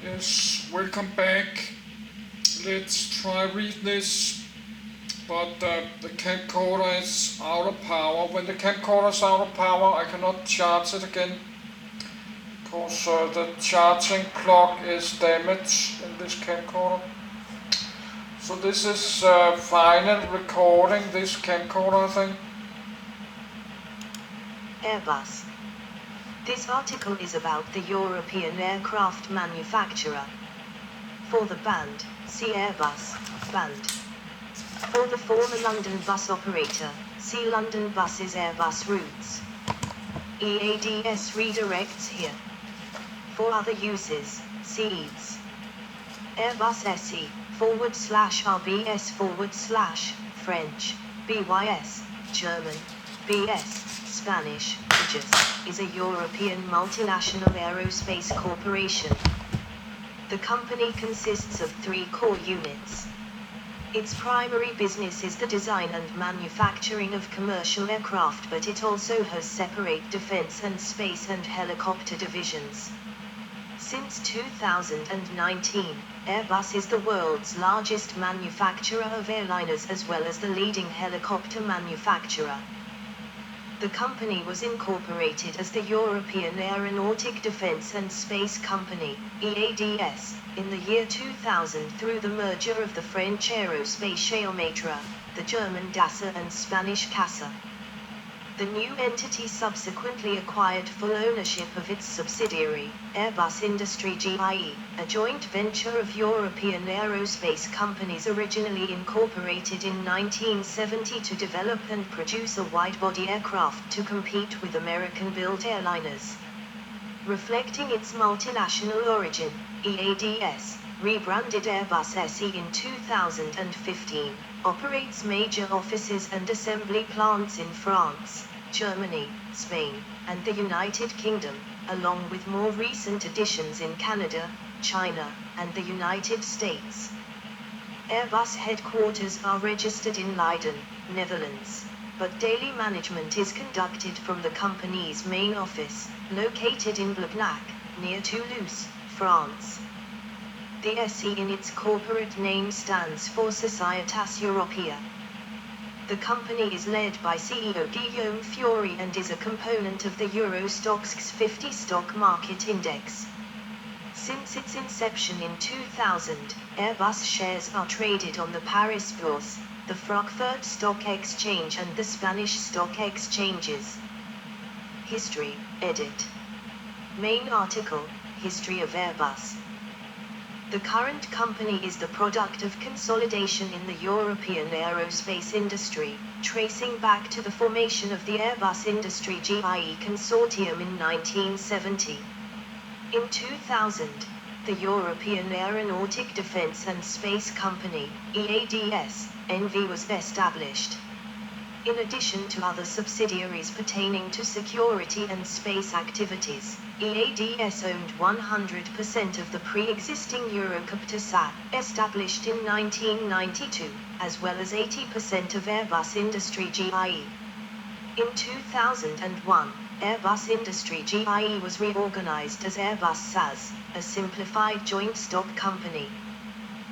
Yes, welcome back. Let's try read this. But the camcorder is out of power. When the camcorder is out of power, I cannot charge it again because the charging plug is damaged in this camcorder. So this is final recording this camcorder, I think. Airbus. This article is about the European aircraft manufacturer. For the band, see Airbus, band. For the former London bus operator, see London buses Airbus routes. EADS redirects here. For other uses, see EADS. Airbus SE, /RBS French, BYS, German, BS, Spanish, Airbus, is a European multinational aerospace corporation. The company consists of 3 core units. Its primary business is the design and manufacturing of commercial aircraft, but it also has separate defense and space and helicopter divisions. Since 2019, Airbus is the world's largest manufacturer of airliners as well as the leading helicopter manufacturer. The company was incorporated as the European Aeronautic Defence and Space Company, EADS, in the year 2000 through the merger of the French Aerospatiale Matra, the German DASA and Spanish CASA. The new entity subsequently acquired full ownership of its subsidiary, Airbus Industrie GIE, a joint venture of European aerospace companies originally incorporated in 1970 to develop and produce a wide-body aircraft to compete with American-built airliners. Reflecting its multinational origin, EADS, rebranded Airbus SE in 2015, operates major offices and assembly plants in France, Germany, Spain, and the United Kingdom, along with more recent additions in Canada, China, and the United States. Airbus headquarters are registered in Leiden, Netherlands, but daily management is conducted from the company's main office, located in Blagnac, near Toulouse, France. The SE in its corporate name stands for Societas Europea. The company is led by CEO Guillaume Fiori and is a component of the Euro Stoxx 50 stock market index. Since its inception in 2000, Airbus shares are traded on the Paris Bourse, the Frankfurt Stock Exchange and the Spanish stock exchanges. History, edit. Main article, History of Airbus. The current company is the product of consolidation in the European aerospace industry, tracing back to the formation of the Airbus Industrie GIE consortium in 1970. In 2000, the European Aeronautic Defence and Space Company, EADS, NV was established. In addition to other subsidiaries pertaining to security and space activities, EADS owned 100% of the pre-existing Eurocopter SA, established in 1992, as well as 80% of Airbus Industrie GIE. In 2001, Airbus Industrie GIE was reorganized as Airbus SAS, a simplified joint stock company.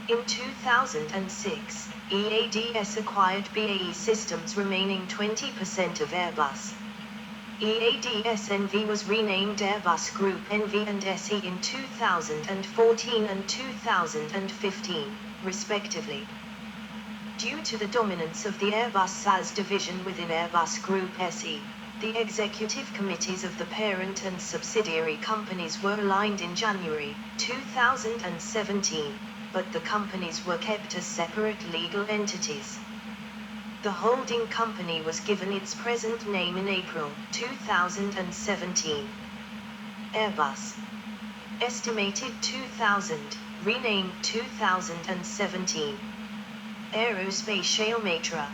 In 2006, EADS acquired BAE Systems remaining 20% of Airbus. EADS NV was renamed Airbus Group NV and SE in 2014 and 2015, respectively. Due to the dominance of the Airbus SAS division within Airbus Group SE, the executive committees of the parent and subsidiary companies were aligned in January 2017, but the companies were kept as separate legal entities. The holding company was given its present name in April 2017. Airbus. Estimated 2000, renamed 2017. Aerospatiale Matra.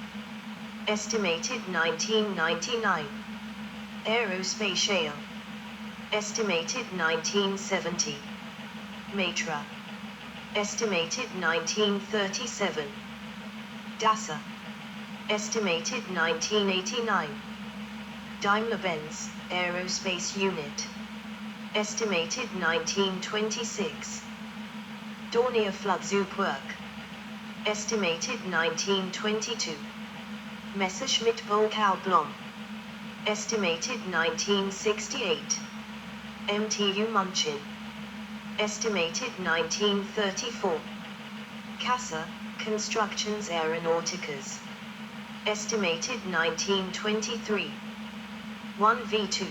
Estimated 1999. Aerospatiale. Estimated 1970. Matra. Estimated 1937. DASA. Estimated 1989. Daimler-Benz, Aerospace Unit. Estimated 1926. Dornier Floodzoop work. Estimated 1922. Messerschmitt Volkaublom. Estimated 1968. MTU Munchin. Estimated 1934. CASA, Constructions Aeronauticas. Estimated 1923. 1V2.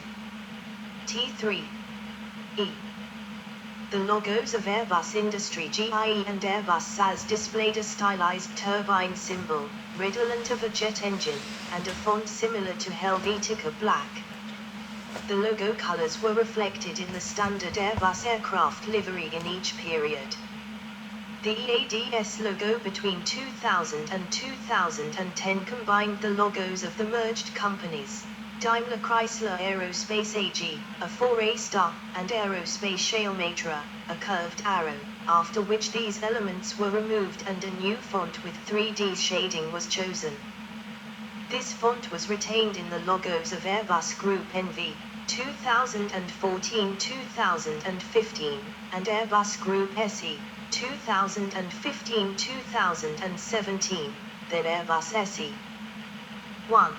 T3. E. The logos of Airbus Industry GIE and Airbus SAS displayed a stylized turbine symbol, redolent of a jet engine, and a font similar to Helvetica Black. The logo colors were reflected in the standard Airbus aircraft livery in each period. The EADS logo between 2000 and 2010 combined the logos of the merged companies, Daimler Chrysler Aerospace AG, a 4A star, and Aerospace Matra, a curved arrow, after which these elements were removed and a new font with 3D shading was chosen. This font was retained in the logos of Airbus Group NV, 2014-2015, and Airbus Group SE, 2015-2017, then Airbus SE. 1.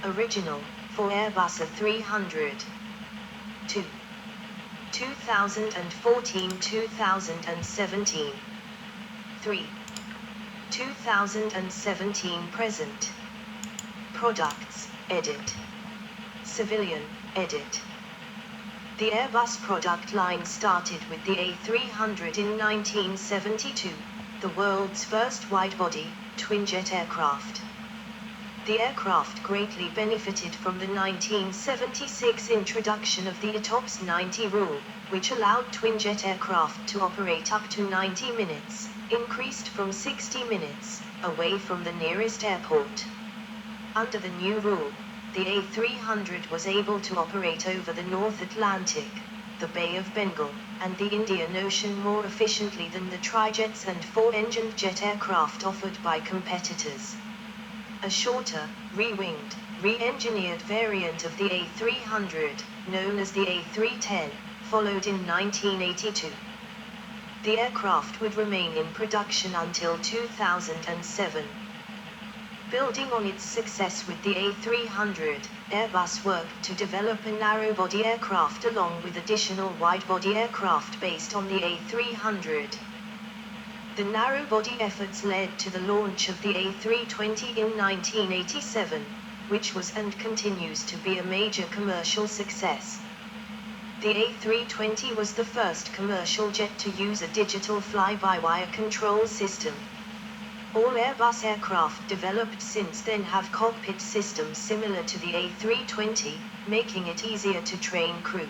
Original, for Airbus A300. 2. 2014-2017. 3. 2017 present. Products, edit. Civilian, edit. The Airbus product line started with the A300 in 1972, the world's first wide-body, twin-jet aircraft. The aircraft greatly benefited from the 1976 introduction of the ETOPS 90 rule, which allowed twin-jet aircraft to operate up to 90 minutes, increased from 60 minutes, away from the nearest airport. Under the new rule, the A300 was able to operate over the North Atlantic, the Bay of Bengal, and the Indian Ocean more efficiently than the trijets and four-engined jet aircraft offered by competitors. A shorter, re-winged, re-engineered variant of the A300, known as the A310, followed in 1982. The aircraft would remain in production until 2007. Building on its success with the A300, Airbus worked to develop a narrow-body aircraft along with additional wide-body aircraft based on the A300. The narrow-body efforts led to the launch of the A320 in 1987, which was and continues to be a major commercial success. The A320 was the first commercial jet to use a digital fly-by-wire control system. All Airbus aircraft developed since then have cockpit systems similar to the A320, making it easier to train crew.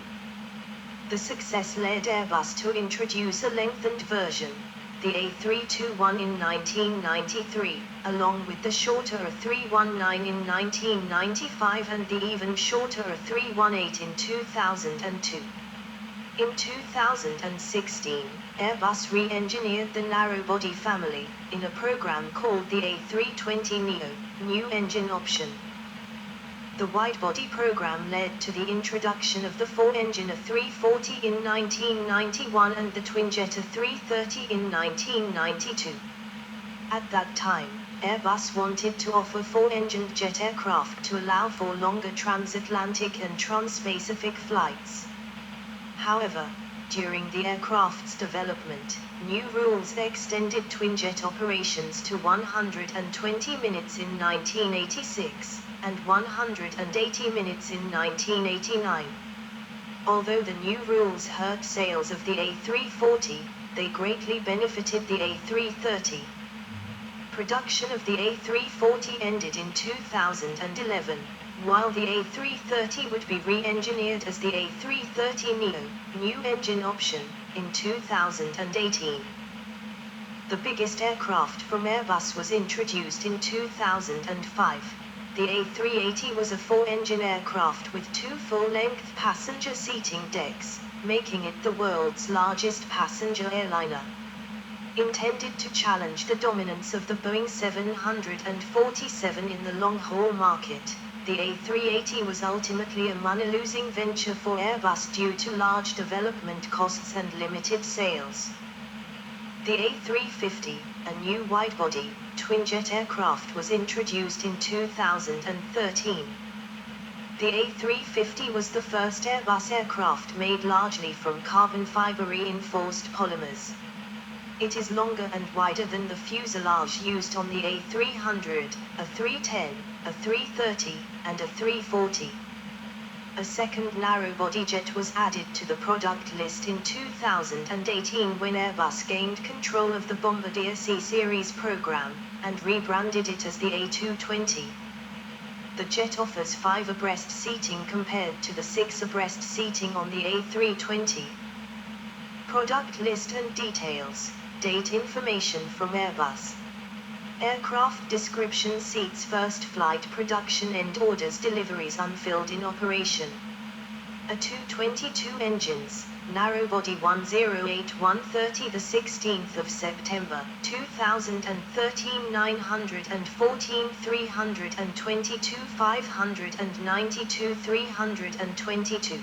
The success led Airbus to introduce a lengthened version, the A321 in 1993, along with the shorter A319 in 1995 and the even shorter A318 in 2002. In 2016, Airbus re-engineered the narrow-body family, in a program called the A320neo, New Engine Option. The wide-body program led to the introduction of the four-engine A340 in 1991 and the twin-jet A330 in 1992. At that time, Airbus wanted to offer four-engined jet aircraft to allow for longer transatlantic and trans-Pacific flights. However, during the aircraft's development, new rules extended twin-jet operations to 120 minutes in 1986, and 180 minutes in 1989. Although the new rules hurt sales of the A340, they greatly benefited the A330. Production of the A340 ended in 2011, while the A330 would be re-engineered as the A330neo, New Engine Option, in 2018. The biggest aircraft from Airbus was introduced in 2005. The A380 was a four-engine aircraft with two full-length passenger seating decks, making it the world's largest passenger airliner. Intended to challenge the dominance of the Boeing 747 in the long-haul market, the A380 was ultimately a money-losing venture for Airbus due to large development costs and limited sales. The A350, a new wide-body, twin-jet aircraft, was introduced in 2013. The A350 was the first Airbus aircraft made largely from carbon fiber reinforced polymers. It is longer and wider than the fuselage used on the A300, a 310, a 330, and a 340. A second narrow-body jet was added to the product list in 2018 when Airbus gained control of the Bombardier C-Series program, and rebranded it as the A220. The jet offers 5 abreast seating compared to the 6 abreast seating on the A320. Product list and details. Date information from Airbus. Aircraft description: seats, first flight, production, end orders, deliveries, unfilled, in operation. A 222 engines, narrow body 108-130, the 16th of September 2013, 914 322 592 322.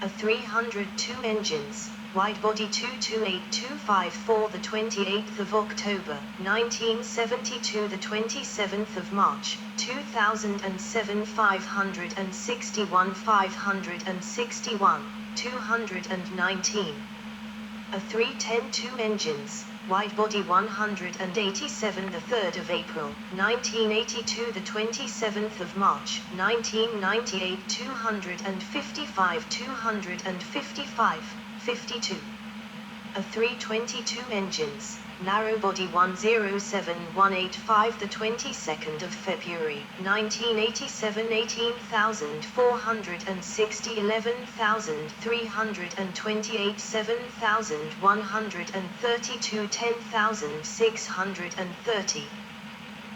A 302 engines, wide body 228-254, the 28th of October 1972, the 27th of March 2007, 561 561 219. A 310 engines, wide body 187, the 3rd of April 1982, the 27th of March 1998, 255 255 52. A 322 engines, narrow body 107-185, the 22nd of February 1987, 18,460, 11,328, 7,132, 10,630.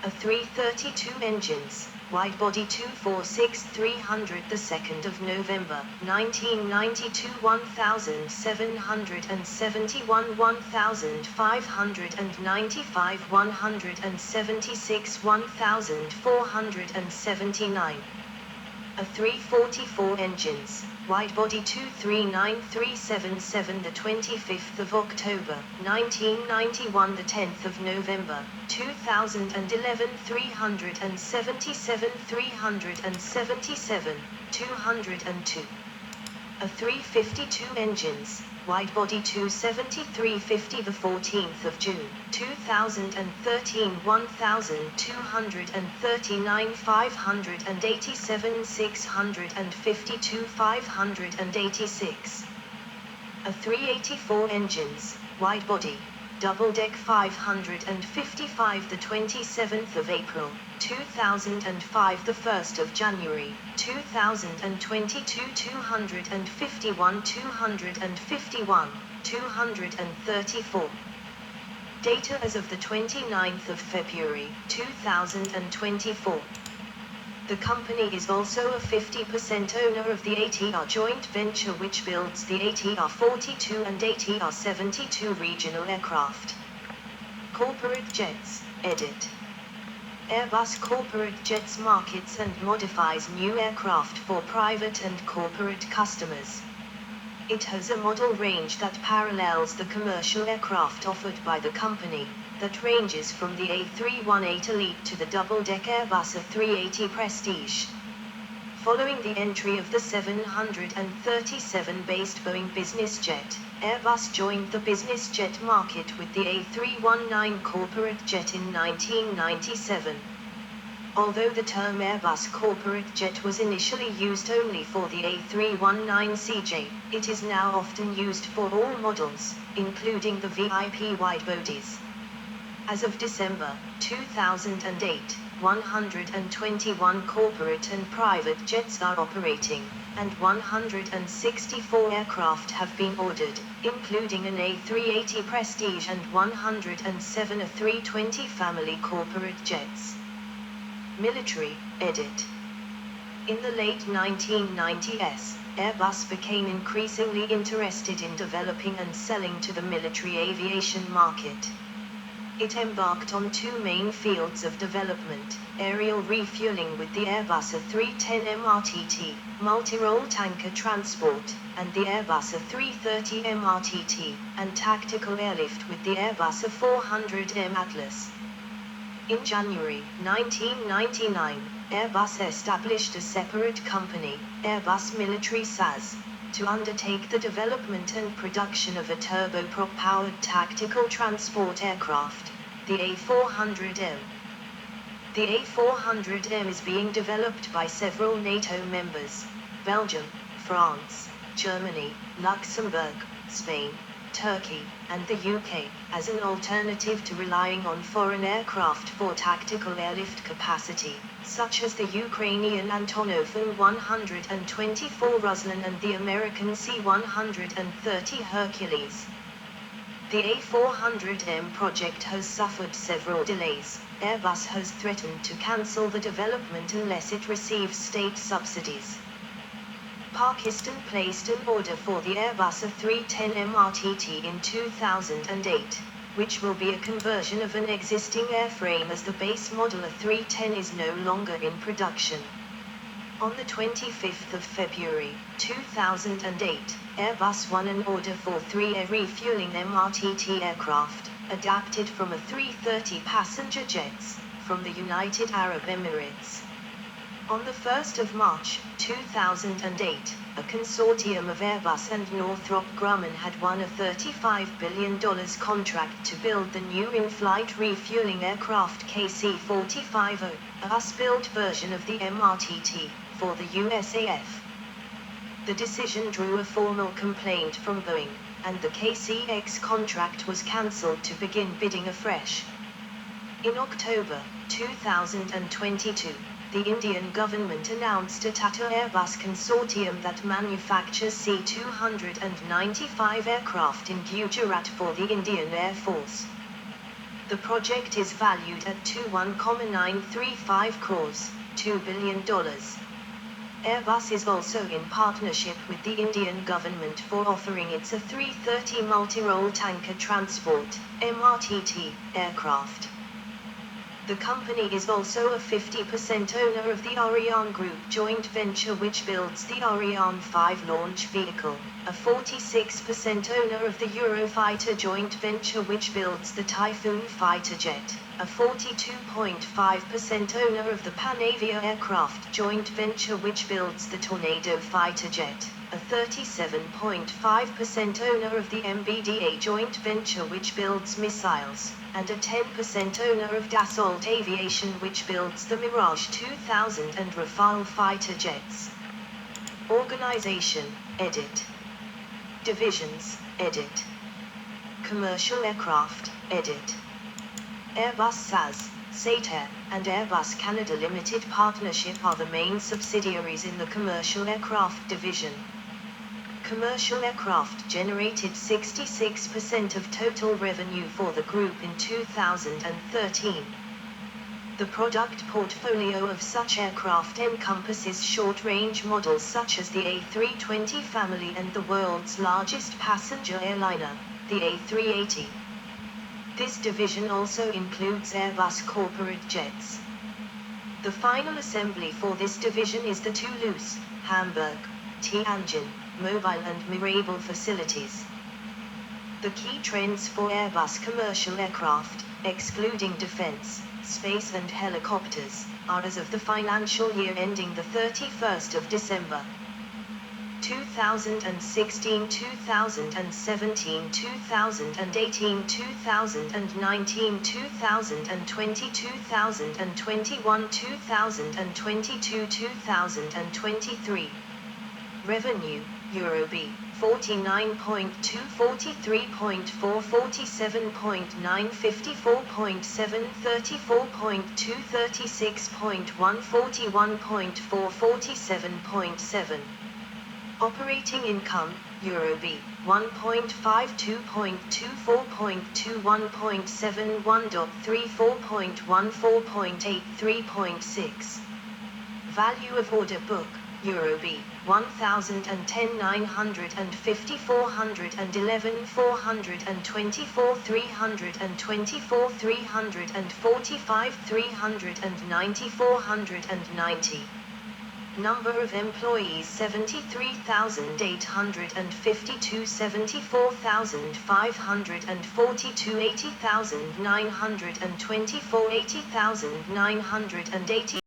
A 332 engines, wide body 246-300, the 2nd of November 1992, 1,771, 1,595, 176, 1,479. A 344 engines, wide body 239377, the 25th of October 1991, the 10th of November 2011, 377 377 202. A 352 engines, wide body 27350, the 14th of June 2013, 1239 587 652 586. A 384 engines, wide body, double deck 555, the 27th of April 2005, the 1st of January 2022, 251 251 234. Data as of the 29th of February 2024. The company is also a 50% owner of the ATR joint venture, which builds the ATR-42 and ATR-72 regional aircraft. Corporate jets, edit. Airbus Corporate Jets markets and modifies new aircraft for private and corporate customers. It has a model range that parallels the commercial aircraft offered by the company, that ranges from the A318 Elite to the double-deck Airbus A380 Prestige. Following the entry of the 737-based Boeing business jet, Airbus joined the business jet market with the A319 corporate jet in 1997. Although the term Airbus corporate jet was initially used only for the A319CJ, it is now often used for all models, including the VIP widebodies. As of December 2008, 121 corporate and private jets are operating, and 164 aircraft have been ordered, including an A380 Prestige and 107 A320 family corporate jets. Military, edit. In the late 1990s, Airbus became increasingly interested in developing and selling to the military aviation market. It embarked on two main fields of development: aerial refueling with the Airbus A310 MRTT, multi-role tanker transport, and the Airbus A330 MRTT, and tactical airlift with the Airbus A400M Atlas. In January 1999, Airbus established a separate company, Airbus Military SAS, to undertake the development and production of a turboprop-powered tactical transport aircraft, the A400M. The A400M is being developed by several NATO members: Belgium, France, Germany, Luxembourg, Spain, Turkey, and the UK, as an alternative to relying on foreign aircraft for tactical airlift capacity, such as the Ukrainian Antonov An-124 Ruslan and the American C-130 Hercules. The A400M project has suffered several delays. Airbus has threatened to cancel the development unless it receives state subsidies. Pakistan placed an order for the Airbus A310 MRTT in 2008, which will be a conversion of an existing airframe as the base model A310 is no longer in production. On the 25th of February 2008, Airbus won an order for 3 air refueling MRTT aircraft, adapted from A330 passenger jets, from the United Arab Emirates. On the 1st of March 2008, a consortium of Airbus and Northrop Grumman had won a $35 billion contract to build the new in-flight refueling aircraft KC-45O, a US-built version of the MRTT, for the USAF. The decision drew a formal complaint from Boeing, and the KCX contract was cancelled to begin bidding afresh. In October 2022, the Indian government announced a Tata Airbus consortium that manufactures C-295 aircraft in Gujarat for the Indian Air Force. The project is valued at 21.935 crores, $2 billion. Airbus is also in partnership with the Indian government for offering its A330 multi-role tanker transport, MRTT, aircraft. The company is also a 50% owner of the Ariane Group joint venture which builds the Ariane 5 launch vehicle, a 46% owner of the Eurofighter joint venture which builds the Typhoon fighter jet, a 42.5% owner of the Panavia aircraft joint venture which builds the Tornado fighter jet, a 37.5% owner of the MBDA joint venture which builds missiles, and a 10% owner of Dassault Aviation which builds the Mirage 2000 and Rafale fighter jets. Organization, edit. Divisions, edit. Commercial aircraft, edit. Airbus SAS, SATAIR, and Airbus Canada Limited Partnership are the main subsidiaries in the commercial aircraft division. Commercial aircraft generated 66% of total revenue for the group in 2013. The product portfolio of such aircraft encompasses short-range models such as the A320 family and the world's largest passenger airliner, the A380. This division also includes Airbus corporate jets. The final assembly for this division is the Toulouse, Hamburg, Tianjin, Mobile and Mirabel facilities. The key trends for Airbus commercial aircraft, excluding defense, space and helicopters, are as of the financial year ending the 31st of December. 2016, 2017, 2018, 2019, 2020, 2021, 2022, 2023. Revenue, €B, 49.2, 43.4, 47.9, 54.7, 34.2, 36.1, 41.4, 47.7. Operating income, €B, 1.5, 2.2, 4.2, 1.7, 1.3, 4.1, 4.8, 3.6. Value of order book, Euro B, 1010 950 411 424 324 345 390 490. Number of employees 73,852 74,542 80,924 80,984